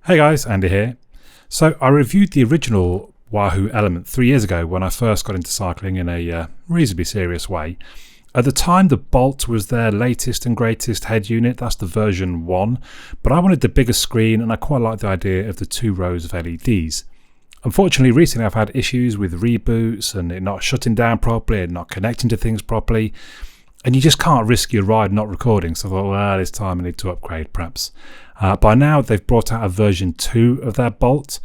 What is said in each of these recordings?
Hey guys, Andy here. So I reviewed the original Wahoo ELEMNT 3 years ago when I first got into cycling in a reasonably serious way. At the time, the Bolt was their latest and greatest head unit. That's the version 1. But I wanted the bigger screen and I quite liked the idea of the 2 rows of LEDs. Unfortunately, recently I've had issues with reboots and it not shutting down properly and not connecting to things properly. And you just can't risk your ride not recording. So I thought, well, this time I need to upgrade perhaps. By now, they've brought out a version 2 of their Bolt,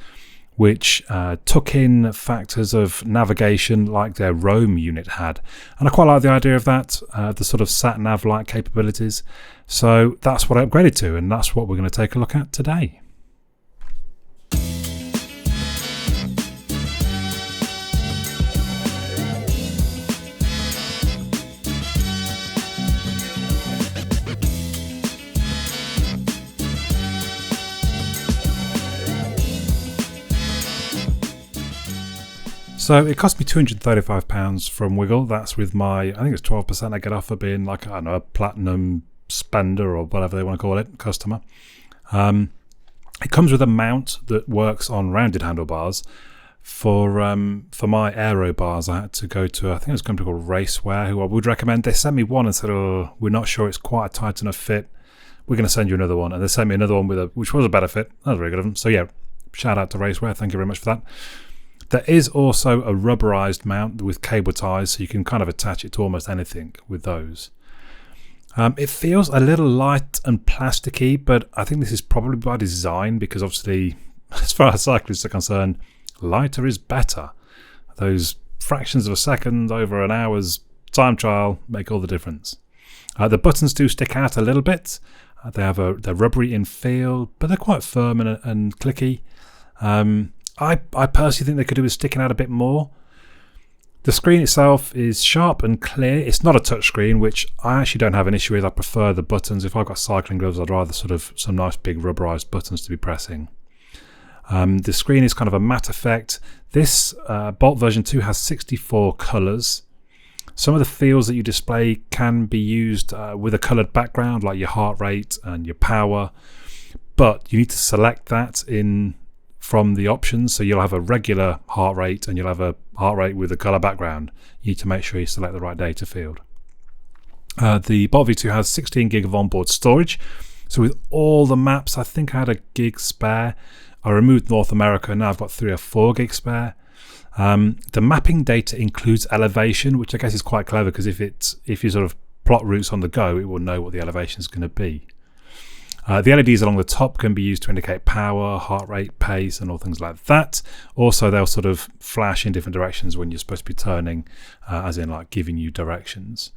which took in factors of navigation like their Roam unit had. And I quite like the idea of that, the sort of sat-nav-like capabilities. So that's what I upgraded to, and that's what we're going to take a look at today. So it cost me £235 from Wiggle. That's with my, I think it's 12% I get off for being like, I don't know, a platinum spender or whatever they want to call it, customer. It comes with a mount that works on rounded handlebars. For my aero bars, I had to go to, I think it was a company called Raceware, who I would recommend. They sent me one and said, oh, we're not sure it's quite a tight enough fit. We're going to send you another one. And they sent me another one which was a better fit. That was very good of them. So yeah, shout out to Raceware. Thank you very much for that. There is also a rubberized mount with cable ties, so you can kind of attach it to almost anything with those. It feels a little light and plasticky, but I think this is probably by design because obviously, as far as cyclists are concerned, lighter is better. Those fractions of a second over an hour's time trial make all the difference. The buttons do stick out a little bit. They're rubbery in feel, but they're quite firm and clicky. I personally think they could do with sticking out a bit more. The screen itself is sharp and clear. It's not a touch screen, which I actually don't have an issue with. I prefer the buttons. If I've got cycling gloves, I'd rather sort of some nice big rubberized buttons to be pressing. The screen is kind of a matte effect. This Bolt version 2 has 64 colours. Some of the fields that you display can be used with a coloured background, like your heart rate and your power, but you need to select that from the options. So you'll have a regular heart rate and you'll have a heart rate with a colour background. You need to make sure you select the right data field. The Bolt V2 has 16 gig of onboard storage. So with all the maps, I think I had a gig spare. I removed North America, now I've got 3 or 4 gig spare. The mapping data includes elevation, which I guess is quite clever because if you sort of plot routes on the go, it will know what the elevation is going to be. The LEDs along the top can be used to indicate power, heart rate, pace, and all things like that. Also, they'll sort of flash in different directions when you're supposed to be turning, as in like giving you directions.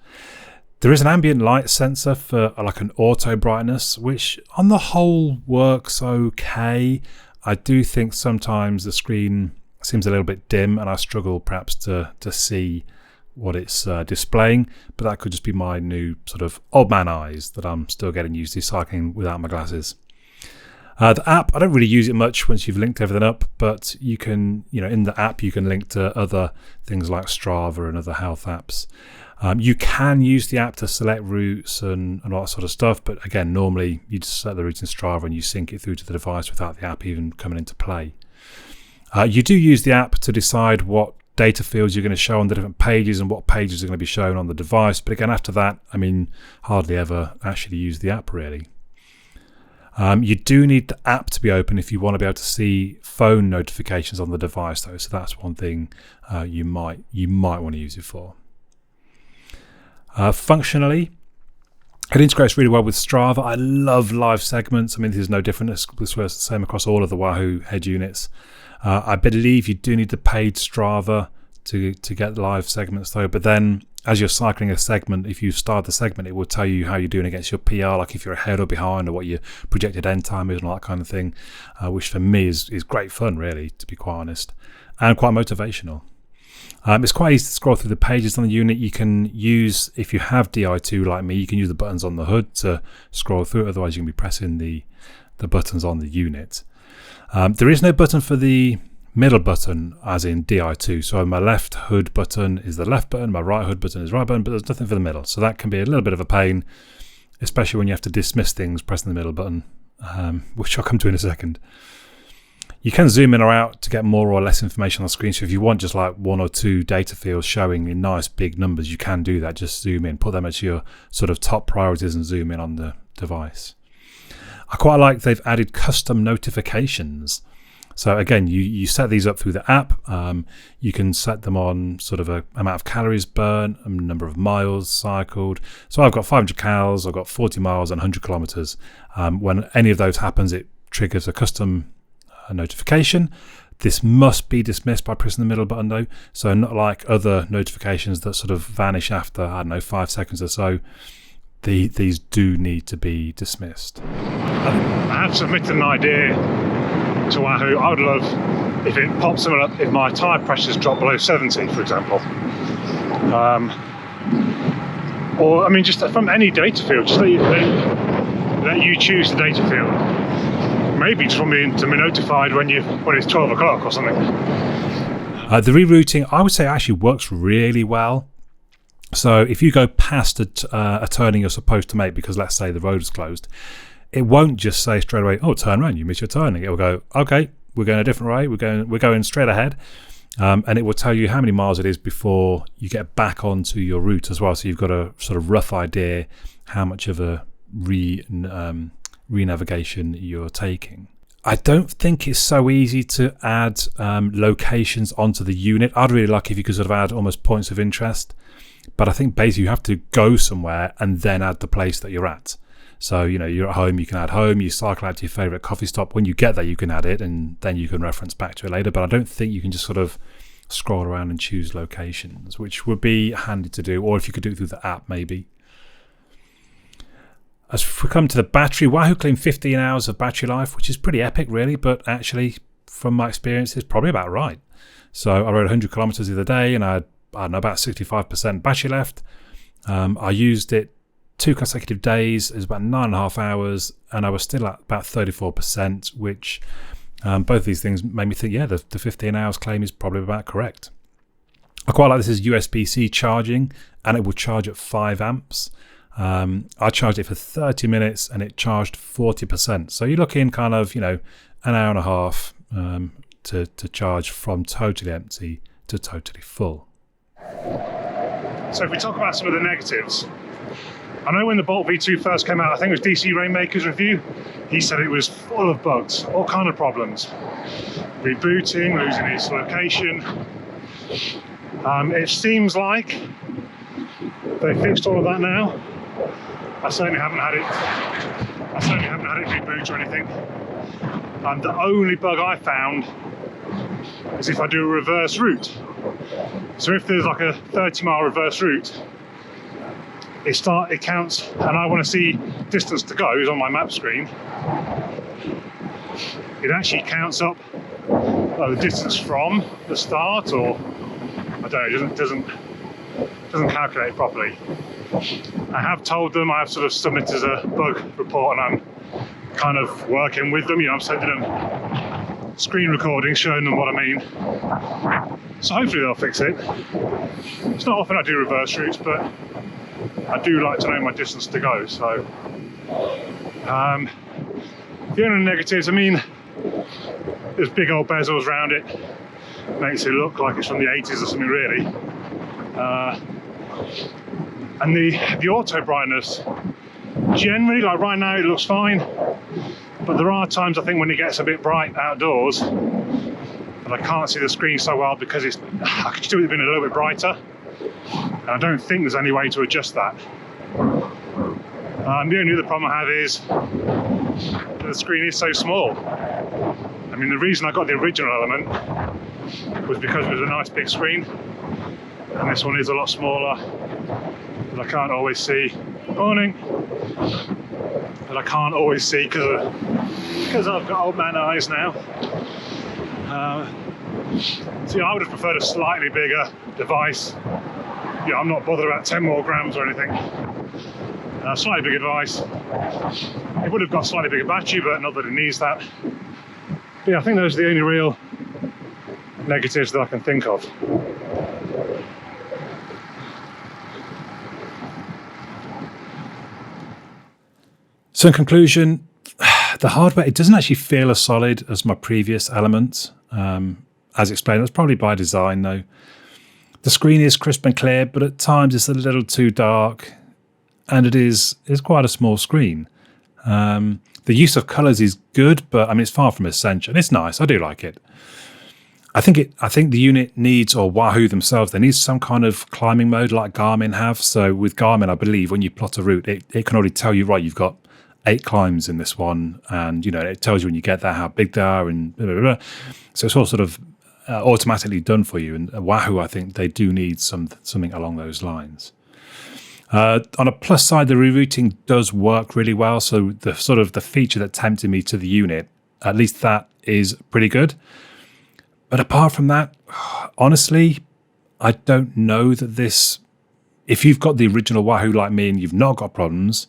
There is an ambient light sensor for like an auto brightness, which on the whole works okay. I do think sometimes the screen seems a little bit dim and I struggle perhaps to see what it's displaying, but that could just be my new sort of old man eyes that I'm still getting used to cycling without my glasses. The app, I don't really use it much once you've linked everything up, but you can, in the app you can link to other things like Strava and other health apps. You can use the app to select routes and all that sort of stuff, but again, normally you just set the route in Strava and you sync it through to the device without the app even coming into play. You do use the app to decide what data fields you're going to show on the different pages and what pages are going to be shown on the device. But again, after that, hardly ever actually use the app really. You do need the app to be open if you want to be able to see phone notifications on the device though. So that's one thing you might want to use it for. Functionally, it integrates really well with Strava. I love live segments. This is no different. This was the same across all of the Wahoo head units. I believe you do need the paid Strava to get live segments though, but then as you're cycling a segment, if you start the segment, it will tell you how you're doing against your PR, like if you're ahead or behind or what your projected end time is and all that kind of thing, which for me is great fun really, to be quite honest, and quite motivational. It's quite easy to scroll through the pages on the unit. You can use, if you have Di2 like me, you can use the buttons on the hood to scroll through, otherwise you can be pressing the buttons on the unit. There is no button for the middle button, as in Di2. So my left hood button is the left button, my right hood button is right button, but there's nothing for the middle. So that can be a little bit of a pain, especially when you have to dismiss things, pressing the middle button which I'll come to in a second. You can zoom in or out to get more or less information on the screen. So if you want just like 1 or 2 data fields showing in nice big numbers, you can do that. Just zoom in, put them as your sort of top priorities and zoom in on the device. I quite like they've added custom notifications. So again, you set these up through the app. You can set them on sort of a amount of calories burnt, a number of miles cycled. So I've got 500 calories, I've got 40 miles and 100 kilometers. When any of those happens, it triggers a custom notification. This must be dismissed by pressing the middle button though. So not like other notifications that sort of vanish after, I don't know, 5 seconds or so. These do need to be dismissed. I have submitted an idea to Wahoo. I would love if it pops something up if my tyre pressures drop below 70, for example. Or I mean, just from any data field, just let you choose the data field. Maybe just want me to be notified when it's 12 o'clock or something. The rerouting, I would say, actually works really well. So if you go past a turning you're supposed to make because let's say the road is closed, it won't just say straight away, oh, turn around, you missed your turning. It will go, okay, we're going a different way, we're going straight ahead. And it will tell you how many miles it is before you get back onto your route as well. So you've got a sort of rough idea how much of a re-navigation you're taking. I don't think it's so easy to add locations onto the unit. I'd really like if you could sort of add almost points of interest. But I think basically you have to go somewhere and then add the place that you're at. So, you're at home, you can add home, you cycle out to your favourite coffee stop. When you get there, you can add it and then you can reference back to it later. But I don't think you can just sort of scroll around and choose locations, which would be handy to do. Or if you could do it through the app, maybe. As we come to the battery, Wahoo claimed 15 hours of battery life, which is pretty epic, really. But actually, from my experience, it's probably about right. So I rode 100 kilometres the other day and I don't know, about 65% battery left. I used it 2 consecutive days. It was about 9.5 hours, and I was still at about 34%, which both these things made me think, yeah, the 15 hours claim is probably about correct. I quite like this as USB-C charging, and it will charge at 5 amps. I charged it for 30 minutes, and it charged 40%. So you're looking kind of, an hour and a half to charge from totally empty to totally full. So if we talk about some of the negatives, I know when the Bolt V2 first came out, I think it was DC Rainmaker's review, he said it was full of bugs, all kind of problems. Rebooting, losing its location. It seems like they fixed all of that now. I certainly haven't had it reboot or anything. And the only bug I found is if I do a reverse route. So if there's like a 30-mile reverse route, it counts, and I want to see distance to go is on my map screen. It actually counts up the distance from the start, or I don't know, it doesn't calculate properly. I have told them, I have sort of submitted as a bug report, and I'm kind of working with them. I'm sending them screen recordings showing them what I mean. So hopefully they'll fix it. It's not often I do reverse routes, but I do like to know my distance to go. So the only negatives, I mean, there's big old bezels around it. Makes it look like it's from the 80s or something, really. And the auto brightness, generally, like right now, it looks fine. But there are times, I think, when it gets a bit bright outdoors, and I can't see the screen so well because I could do it being a little bit brighter. And I don't think there's any way to adjust that. The only other problem I have is that the screen is so small. I mean, the reason I got the original Element was because it was a nice big screen, and this one is a lot smaller, but I can't always see. Morning. But I can't always see because I've got old man eyes now. So I would have preferred a slightly bigger device. I'm not bothered about 10 more grams or anything. Slightly bigger device. It would have got slightly bigger battery, but not that it needs that. But yeah, I think those are the only real negatives that I can think of. So in conclusion, The hardware, it doesn't actually feel as solid as my previous Element. As explained, that's probably by design though. The screen is crisp and clear, but at times it's a little too dark, and it's quite a small screen. The use of colours is good, but I mean it's far from essential. It's nice, I do like it. I think the unit needs, or Wahoo themselves, they need some kind of climbing mode like Garmin have. So with Garmin, I believe when you plot a route, it can already tell you, right, you've got 8 climbs in this one, and it tells you when you get there how big they are, and blah, blah, blah. So it's all sort of automatically done for you. And Wahoo, I think they do need something along those lines. On a plus side, the rerouting does work really well. So the sort of the feature that tempted me to the unit, at least that is pretty good. But apart from that, honestly, I don't know that this, if you've got the original Wahoo like me and you've not got problems,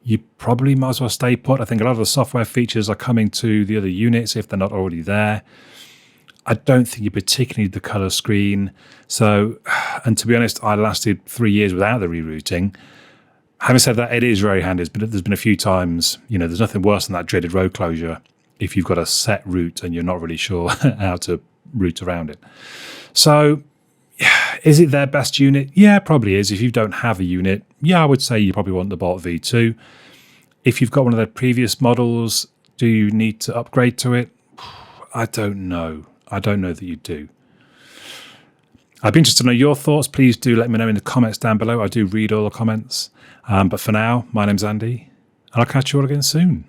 you probably might as well stay put. I think a lot of the software features are coming to the other units if they're not already there. I don't think you particularly need the color screen. So, and to be honest, I lasted 3 years without the rerouting. Having said that, it is very handy. But there's been a few times, there's nothing worse than that dreaded road closure if you've got a set route and you're not really sure how to route around it. So, is it their best unit? Yeah, probably is. If you don't have a unit, I would say you probably want the Bolt V2. If you've got one of their previous models, do you need to upgrade to it? I don't know. I don't know that you do. I'd be interested to know your thoughts. Please do let me know in the comments down below. I do read all the comments. But for now, my name's Andy, and I'll catch you all again soon.